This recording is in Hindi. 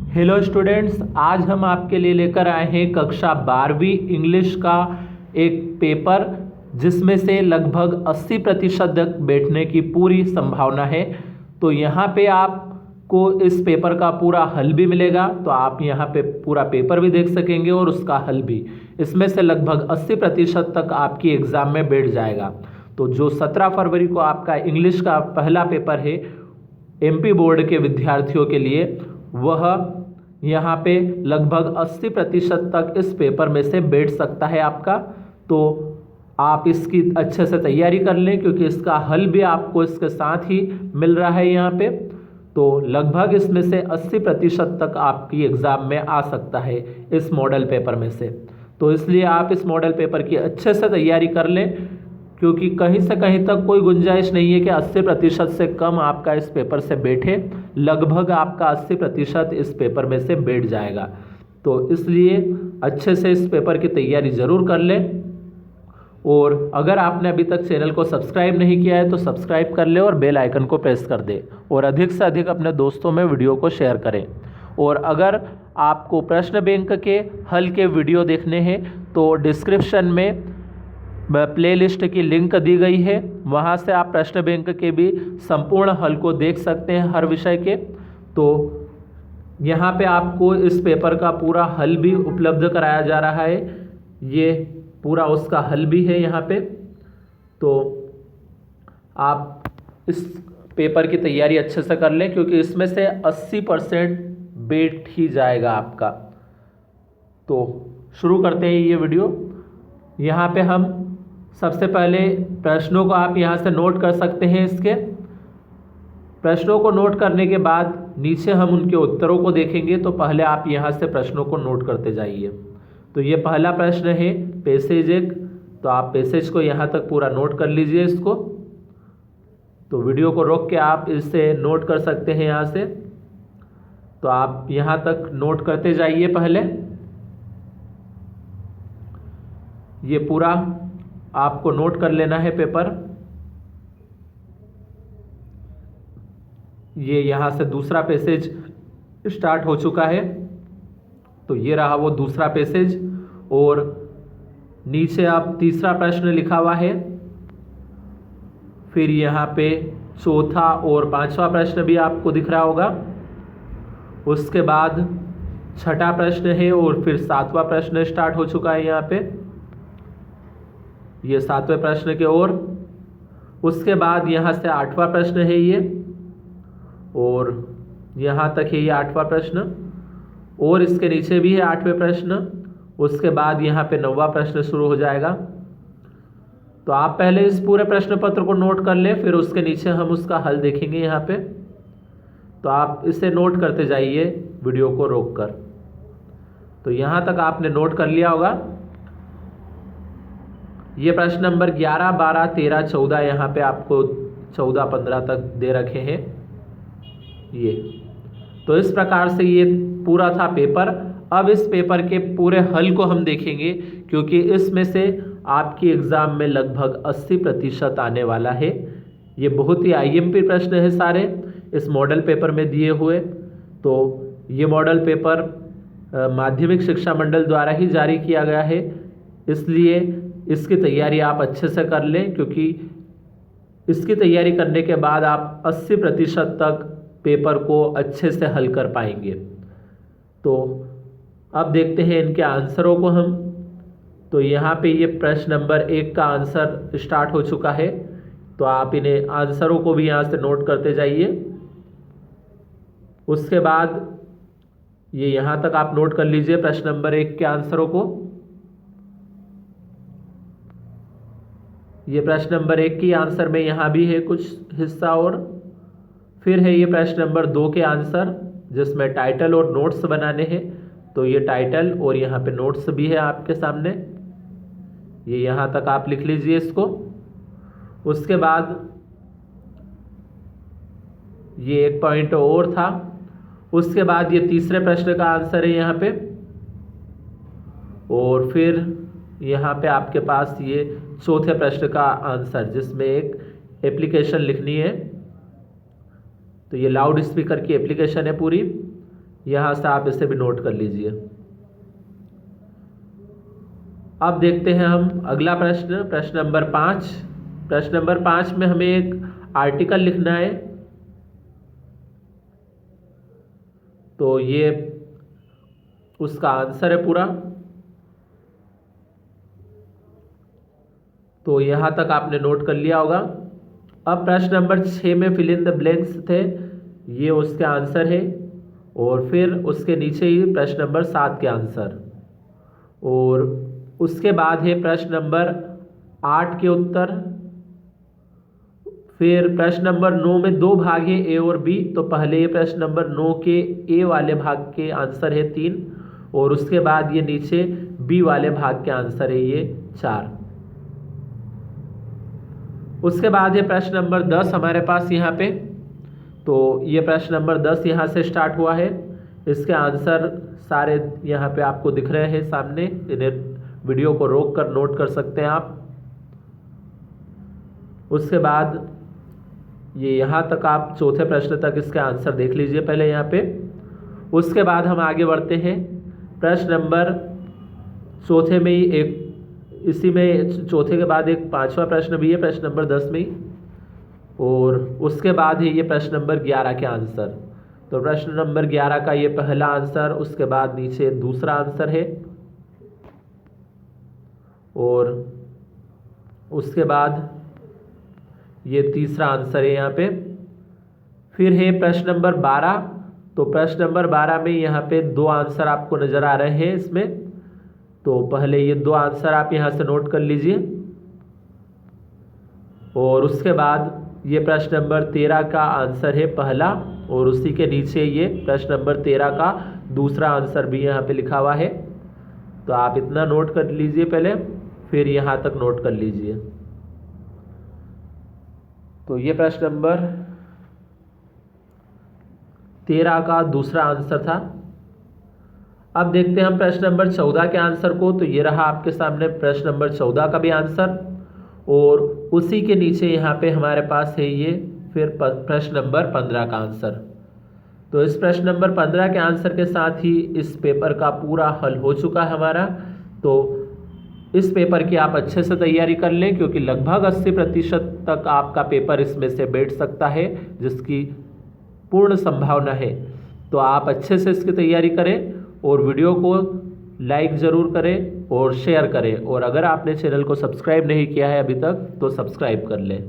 हेलो स्टूडेंट्स, आज हम आपके लिए लेकर आए हैं कक्षा 12वीं इंग्लिश का एक पेपर जिसमें से लगभग 80% तक बैठने की पूरी संभावना है। तो यहाँ पे आपको इस पेपर का पूरा हल भी मिलेगा, तो आप यहाँ पे पूरा पेपर भी देख सकेंगे और उसका हल भी। इसमें से लगभग 80% तक आपकी एग्ज़ाम में बैठ जाएगा। तो जो 17 फरवरी को आपका इंग्लिश का पहला पेपर है एमपी बोर्ड के विद्यार्थियों के लिए, वह यहाँ पे लगभग 80% तक इस पेपर में से बैठ सकता है आपका। तो आप इसकी अच्छे से तैयारी कर लें, क्योंकि इसका हल भी आपको इसके साथ ही मिल रहा है यहाँ पे। तो लगभग इसमें से 80% तक आपकी एग्ज़ाम में आ सकता है इस मॉडल पेपर में से। तो इसलिए आप इस मॉडल पेपर की अच्छे से तैयारी कर लें, क्योंकि कहीं से कहीं तक कोई गुंजाइश नहीं है कि 80% से कम आपका इस पेपर से बैठे। लगभग आपका 80% इस पेपर में से बैठ जाएगा। तो इसलिए अच्छे से इस पेपर की तैयारी ज़रूर कर लें। और अगर आपने अभी तक चैनल को सब्सक्राइब नहीं किया है तो सब्सक्राइब कर ले और बेल आइकन को प्रेस कर दे, और अधिक से अधिक अपने दोस्तों में वीडियो को शेयर करें। और अगर आपको प्रश्न बैंक के हल के वीडियो देखने हैं तो डिस्क्रिप्शन में प्लेलिस्ट की लिंक दी गई है, वहाँ से आप प्रश्न बैंक के भी संपूर्ण हल को देख सकते हैं हर विषय के। तो यहाँ पे आपको इस पेपर का पूरा हल भी उपलब्ध कराया जा रहा है, ये पूरा उसका हल भी है यहाँ पे। तो आप इस पेपर की तैयारी अच्छे से कर लें, क्योंकि इसमें से 80% बैठ ही जाएगा आपका। तो शुरू करते हैं ये वीडियो। यहाँ पे हम सबसे पहले प्रश्नों को आप यहाँ से नोट कर सकते हैं। इसके प्रश्नों को नोट करने के बाद नीचे हम उनके उत्तरों को देखेंगे। तो पहले आप यहाँ से प्रश्नों को नोट करते जाइए। तो ये पहला प्रश्न है पैसेज एक, तो आप पैसेज को यहाँ तक पूरा नोट कर लीजिए इसको। तो वीडियो को रोक के आप इसे नोट कर सकते हैं यहाँ से। तो आप यहाँ तक नोट करते जाइए। पहले ये पूरा आपको नोट कर लेना है पेपर। ये यहाँ से दूसरा पैसेज स्टार्ट हो चुका है। तो ये रहा वो दूसरा पैसेज, और नीचे आप तीसरा प्रश्न लिखा हुआ है। फिर यहाँ पे चौथा और पांचवा प्रश्न भी आपको दिख रहा होगा। उसके बाद छठा प्रश्न है, और फिर सातवां प्रश्न स्टार्ट हो चुका है यहाँ पे, ये सातवें प्रश्न के ओर। उसके बाद यहाँ से आठवां प्रश्न है ये, और यहाँ तक है ये आठवां प्रश्न, और इसके नीचे भी है आठवें प्रश्न। उसके बाद यहाँ पे नौवां प्रश्न शुरू हो जाएगा। तो आप पहले इस पूरे प्रश्न पत्र को नोट कर लें, फिर उसके नीचे हम उसका हल देखेंगे यहाँ पे। तो आप इसे नोट करते जाइए वीडियो को रोक कर। तो यहाँ तक आपने नोट कर लिया होगा। ये प्रश्न नंबर 11, 12, 13, 14 यहाँ पे आपको 14, 15 तक दे रखे हैं ये। तो इस प्रकार से ये पूरा था पेपर। अब इस पेपर के पूरे हल को हम देखेंगे, क्योंकि इसमें से आपकी एग्ज़ाम में लगभग 80% आने वाला है। ये बहुत ही आईएमपी प्रश्न है सारे इस मॉडल पेपर में दिए हुए। तो ये मॉडल पेपर माध्यमिक शिक्षा मंडल द्वारा ही जारी किया गया है, इसलिए इसकी तैयारी आप अच्छे से कर लें, क्योंकि इसकी तैयारी करने के बाद आप 80% तक पेपर को अच्छे से हल कर पाएंगे। तो अब देखते हैं इनके आंसरों को हम। तो यहाँ पे ये प्रश्न नंबर 1 का आंसर स्टार्ट हो चुका है। तो आप इन्हें आंसरों को भी यहाँ से नोट करते जाइए। उसके बाद ये यहाँ तक आप नोट कर लीजिए प्रश्न नंबर 1 के आंसरों को। ये प्रश्न नंबर 1 की आंसर में यहाँ भी है कुछ हिस्सा, और फिर है ये प्रश्न नंबर 2 के आंसर, जिसमें टाइटल और नोट्स बनाने हैं। तो ये टाइटल और यहाँ पे नोट्स भी है आपके सामने, ये यहाँ तक आप लिख लीजिए इसको। उसके बाद ये एक पॉइंट और था। उसके बाद ये तीसरे प्रश्न का आंसर है यहाँ पे, और फिर यहाँ पे आपके पास ये चौथे प्रश्न का आंसर, जिसमें एक एप्लीकेशन लिखनी है। तो ये लाउड स्पीकर की एप्लीकेशन है पूरी। यहाँ से आप इसे भी नोट कर लीजिए। अब देखते हैं हम अगला प्रश्न, प्रश्न नंबर 5। प्रश्न नंबर 5 में हमें एक आर्टिकल लिखना है। तो ये उसका आंसर है पूरा। तो यहाँ तक आपने नोट कर लिया होगा। अब प्रश्न नंबर 6 में फिल इन द ब्लैंक्स थे, ये उसके आंसर है। और फिर उसके नीचे ही प्रश्न नंबर 7 के आंसर, और उसके बाद है प्रश्न नंबर 8 के उत्तर। फिर प्रश्न नंबर 9 में 2 भाग है, ए और बी। तो पहले ये प्रश्न नंबर 9 के ए वाले भाग के आंसर है 3, और उसके बाद ये नीचे बी वाले भाग के आंसर है ये 4। उसके बाद है प्रश्न नंबर 10 हमारे पास यहाँ पे। तो ये प्रश्न नंबर 10 यहाँ से स्टार्ट हुआ है। इसके आंसर सारे यहाँ पे आपको दिख रहे हैं सामने, इन्हें वीडियो को रोक कर नोट कर सकते हैं आप। उसके बाद ये यहाँ तक आप चौथे प्रश्न तक इसके आंसर देख लीजिए पहले यहाँ पे। उसके बाद हम आगे बढ़ते हैं। प्रश्न नंबर चौथे में ही एक, इसी में चौथे के बाद एक 5वां प्रश्न भी है प्रश्न नंबर 10 में ही, और उसके बाद है ये प्रश्न नंबर 11 के आंसर। तो प्रश्न नंबर 11 का ये पहला आंसर, उसके बाद नीचे दूसरा आंसर है, और उसके बाद ये तीसरा आंसर है यहाँ पे। फिर है प्रश्न नंबर 12। तो प्रश्न नंबर 12 में यहाँ पे 2 आंसर आपको नजर आ रहे हैं इसमें। तो पहले ये 2 आंसर आप यहाँ से नोट कर लीजिए, और उसके बाद ये प्रश्न नंबर 13 का आंसर है पहला, और उसी के नीचे ये प्रश्न नंबर 13 का दूसरा आंसर भी यहाँ पे लिखा हुआ है। तो आप इतना नोट कर लीजिए पहले, फिर यहाँ तक नोट कर लीजिए। तो ये प्रश्न नंबर 13 का दूसरा आंसर था। अब देखते हैं हम प्रश्न नंबर 14 के आंसर को। तो ये रहा आपके सामने प्रश्न नंबर 14 का भी आंसर, और उसी के नीचे यहाँ पे हमारे पास है ये फिर प्रश्न नंबर 15 का आंसर। तो इस प्रश्न नंबर 15 के आंसर के साथ ही इस पेपर का पूरा हल हो चुका है हमारा। तो इस पेपर की आप अच्छे से तैयारी कर लें, क्योंकि लगभग 80% तक आपका पेपर इसमें से बैठ सकता है, जिसकी पूर्ण संभावना है। तो आप अच्छे से इसकी तैयारी करें, और वीडियो को लाइक ज़रूर करें और शेयर करें। और अगर आपने चैनल को सब्सक्राइब नहीं किया है अभी तक, तो सब्सक्राइब कर लें।